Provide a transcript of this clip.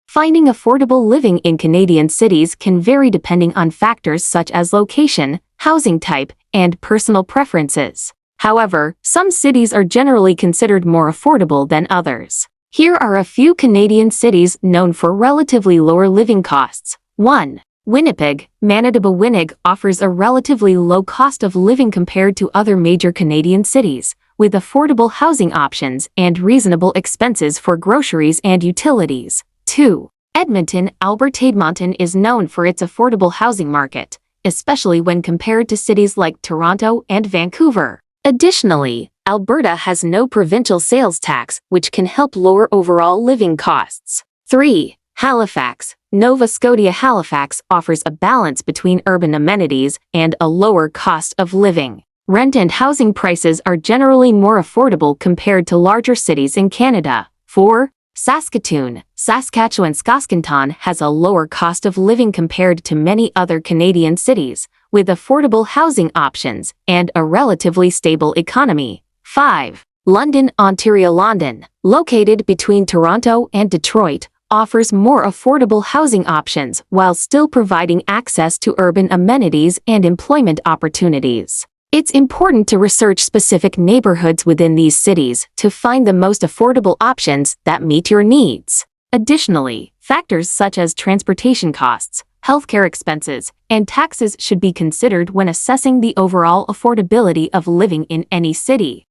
Finding affordable living in Canadian cities can vary depending on factors such as location, housing type, and personal preferences. However, some cities are generally considered more affordable than others. Here are a few Canadian cities known for relatively lower living costs. 1. Winnipeg, Manitoba. Winnipeg offers a relatively low cost of living compared to other major Canadian cities, with affordable housing options and reasonable expenses for groceries and utilities. 2. Edmonton, Alberta. Edmonton is known for its affordable housing market, especially when compared to cities like Toronto and Vancouver. Additionally, Alberta has no provincial sales tax, which can help lower overall living costs. 3. Halifax, Nova Scotia. Halifax offers a balance between urban amenities and a lower cost of living. Rent and housing prices are generally more affordable compared to larger cities in Canada. 4. Saskatoon, Saskatchewan. Saskatoon has a lower cost of living compared to many other Canadian cities, with affordable housing options and a relatively stable economy. 5. London, Ontario. London, located between Toronto and Detroit, offers more affordable housing options while still providing access to urban amenities and employment opportunities. It's important to research specific neighborhoods within these cities to find the most affordable options that meet your needs. Additionally, factors such as transportation costs, healthcare expenses, and taxes should be considered when assessing the overall affordability of living in any city.